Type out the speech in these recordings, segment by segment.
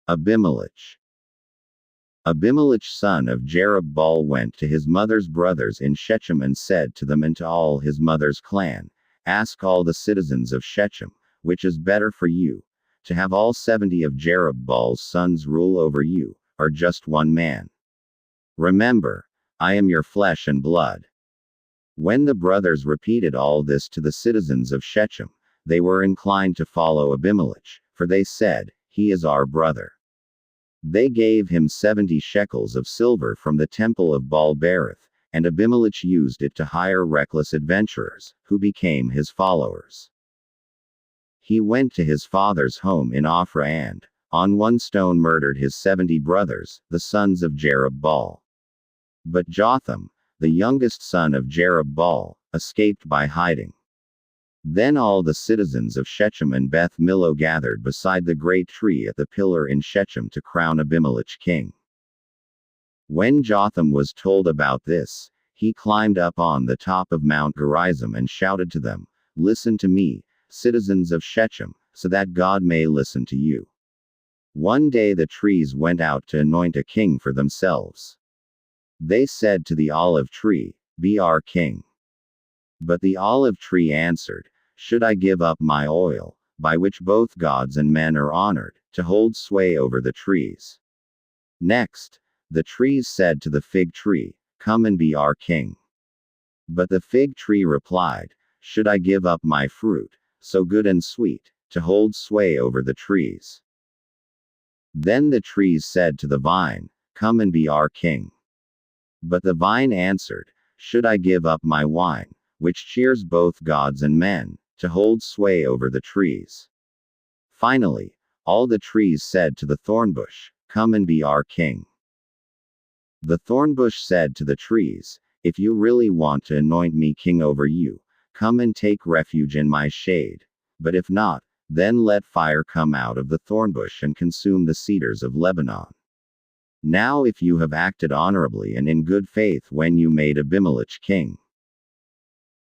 Abimelech. Abimelech son of Jerub-Baal went to his mother's brothers in Shechem and said to them and to all his mother's clan, "Ask all the citizens of Shechem, which is better for you, to have all 70 of Jerub-Baal's sons rule over you, or just one man? Remember, I am your flesh and blood." When the brothers repeated all this to the citizens of Shechem, they were inclined to follow Abimelech, for they said, "He is our brother." They gave him 70 shekels of silver from the temple of Baal-berith, and Abimelech used it to hire reckless adventurers, who became his followers. He went to his father's home in Ophrah and, on one stone, murdered his 70 brothers, the sons of Jerub-Baal. But Jotham, the youngest son of Jerub-Baal, escaped by hiding. Then all the citizens of Shechem and Beth Millo gathered beside the great tree at the pillar in Shechem to crown Abimelech king. When Jotham was told about this, he climbed up on the top of Mount Gerizim and shouted to them, "Listen to me, citizens of Shechem, so that God may listen to you." One day the trees went out to anoint a king for themselves. They said to the olive tree, "Be our king." But the olive tree answered, "Should I give up my oil, by which both gods and men are honored, to hold sway over the trees?" Next, the trees said to the fig tree, "Come and be our king." But the fig tree replied, "Should I give up my fruit, so good and sweet, to hold sway over the trees?" Then the trees said to the vine, "Come and be our king." But the vine answered, "Should I give up my wine, which cheers both gods and men, to hold sway over the trees?" Finally, all the trees said to the thornbush, "Come and be our king." The thornbush said to the trees, "If you really want to anoint me king over you, come and take refuge in my shade. But if not, then let fire come out of the thornbush and consume the cedars of Lebanon." Now if you have acted honorably and in good faith when you made Abimelech king,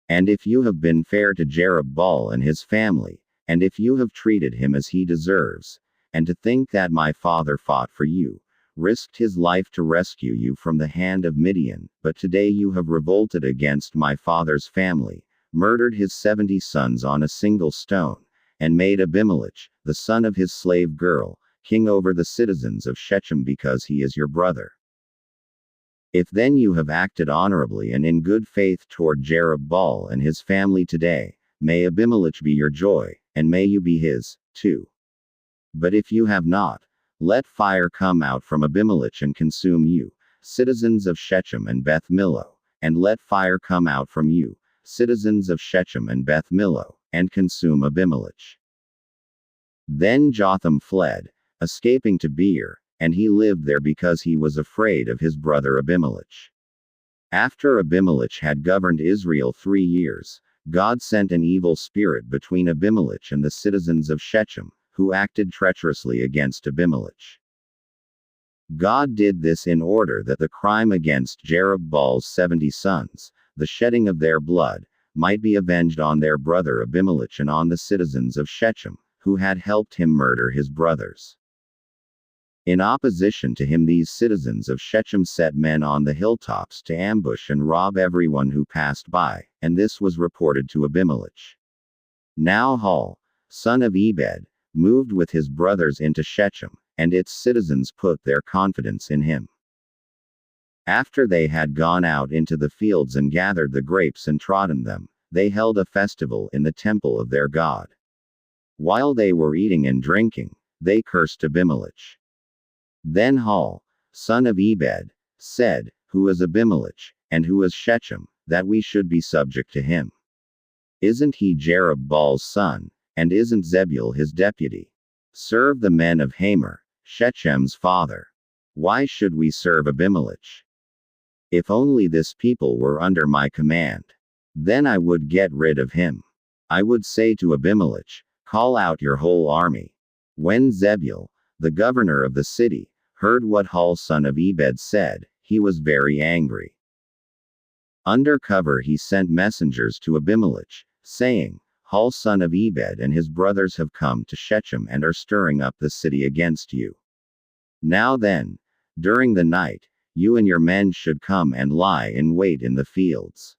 and if you have been fair to Jerub-Baal and his family, and if you have treated him as he deserves, and to think that my father fought for you, risked his life to rescue you from the hand of Midian, but today you have revolted against my father's family, murdered his 70 sons on a single stone, and made Abimelech, the son of his slave girl, king over the citizens of Shechem because he is your brother. If then you have acted honorably and in good faith toward Jerub-Baal and his family today, may Abimelech be your joy, and may you be his, too. But if you have not, let fire come out from Abimelech and consume you, citizens of Shechem and Beth Millo, and let fire come out from you, citizens of Shechem and Beth Millo, and consume Abimelech. Then Jotham fled, escaping to Beer, and he lived there because he was afraid of his brother Abimelech. After Abimelech had governed Israel 3 years, God sent an evil spirit between Abimelech and the citizens of Shechem, who acted treacherously against Abimelech. God did this in order that the crime against Jerub-Baal's 70 sons, the shedding of their blood, might be avenged on their brother Abimelech and on the citizens of Shechem, who had helped him murder his brothers. In opposition to him, these citizens of Shechem set men on the hilltops to ambush and rob everyone who passed by, and this was reported to Abimelech. Now Hul, son of Ebed, moved with his brothers into Shechem, and its citizens put their confidence in him. After they had gone out into the fields and gathered the grapes and trodden them, they held a festival in the temple of their god. While they were eating and drinking, they cursed Abimelech. Then Hul, son of Ebed, said, "Who is Abimelech, and who is Shechem, that we should be subject to him? Isn't he Jerub-Baal's son, and isn't Zebul his deputy? Serve the men of Hamor, Shechem's father. Why should we serve Abimelech? If only this people were under my command. Then I would get rid of him. I would say to Abimelech, call out your whole army." When Zebul, the governor of the city, heard what Hul son of Ebed said, he was very angry. Under cover he sent messengers to Abimelech, saying, "Hul son of Ebed and his brothers have come to Shechem and are stirring up the city against you. Now then, during the night, you and your men should come and lie in wait in the fields.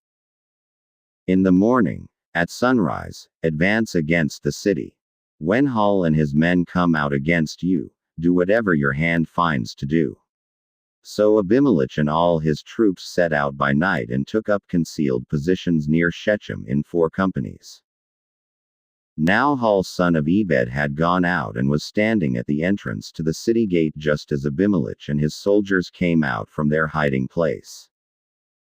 In the morning, at sunrise, advance against the city. When Hall and his men come out against you, do whatever your hand finds to do. So Abimelech and all his troops set out by night and took up concealed positions near Shechem in 4 companies. Now Hall son of Ebed had gone out and was standing at the entrance to the city gate just as Abimelech and his soldiers came out from their hiding place.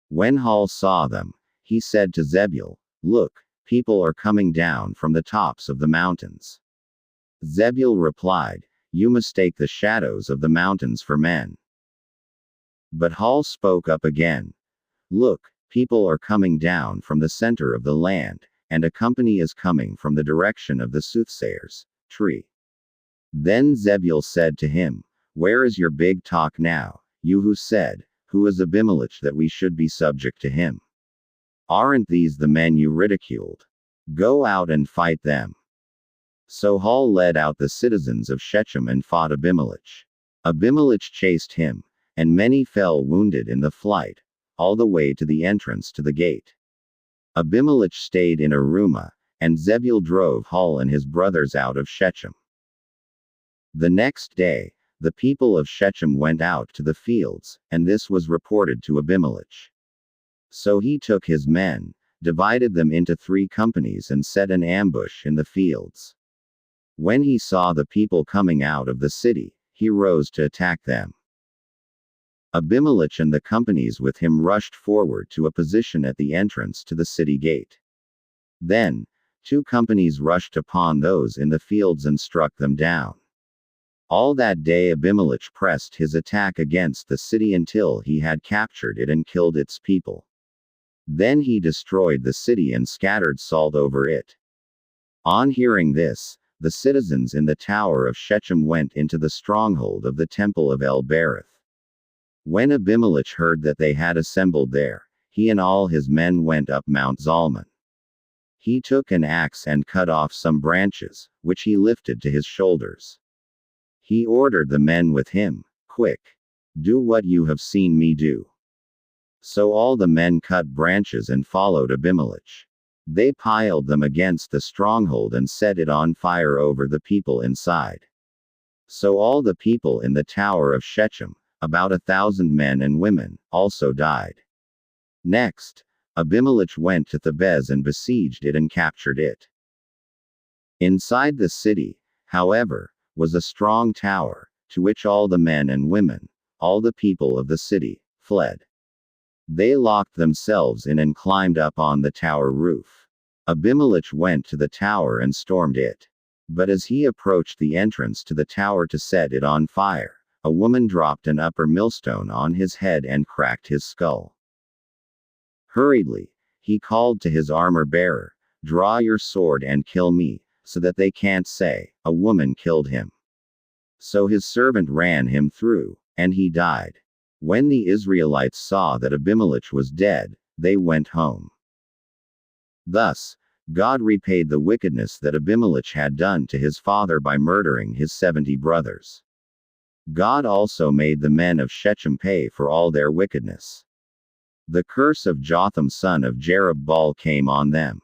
When Hall saw them, he said to Zebul, "Look, people are coming down from the tops of the mountains." Zebul replied, "You mistake the shadows of the mountains for men." But Hall spoke up again. "Look, people are coming down from the center of the land, and a company is coming from the direction of the soothsayers' tree." Then Zebul said to him, "Where is your big talk now, you who said, 'Who is Abimelech that we should be subject to him?' Aren't these the men you ridiculed? Go out and fight them." So Hall led out the citizens of Shechem and fought Abimelech. Abimelech chased him, and many fell wounded in the flight, all the way to the entrance to the gate. Abimelech stayed in Arumah, and Zebul drove Hall and his brothers out of Shechem. The next day, the people of Shechem went out to the fields, and this was reported to Abimelech. So he took his men, divided them into 3 companies and set an ambush in the fields. When he saw the people coming out of the city, he rose to attack them. Abimelech and the companies with him rushed forward to a position at the entrance to the city gate. Then, 2 companies rushed upon those in the fields and struck them down. All that day Abimelech pressed his attack against the city until he had captured it and killed its people. Then he destroyed the city and scattered salt over it. On hearing this, the citizens in the tower of Shechem went into the stronghold of the temple of El-Berith. When Abimelech heard that they had assembled there, he and all his men went up Mount Zalmon. He took an axe and cut off some branches, which he lifted to his shoulders. He ordered the men with him, "Quick! Do what you have seen me do." So all the men cut branches and followed Abimelech. They piled them against the stronghold and set it on fire over the people inside. So all the people in the tower of Shechem, about 1,000 men and women, also died. Next, Abimelech went to Thebez and besieged it and captured it. Inside the city, however, was a strong tower, to which all the men and women, all the people of the city, fled. They locked themselves in and climbed up on the tower roof. Abimelech went to the tower and stormed it. But as he approached the entrance to the tower to set it on fire, a woman dropped an upper millstone on his head and cracked his skull. Hurriedly, he called to his armor-bearer, "Draw your sword and kill me, so that they can't say, 'A woman killed him.'" So his servant ran him through, and he died. When the Israelites saw that Abimelech was dead, they went home. Thus, God repaid the wickedness that Abimelech had done to his father by murdering his 70 brothers. God also made the men of Shechem pay for all their wickedness. The curse of Jotham son of Jerub-Baal came on them.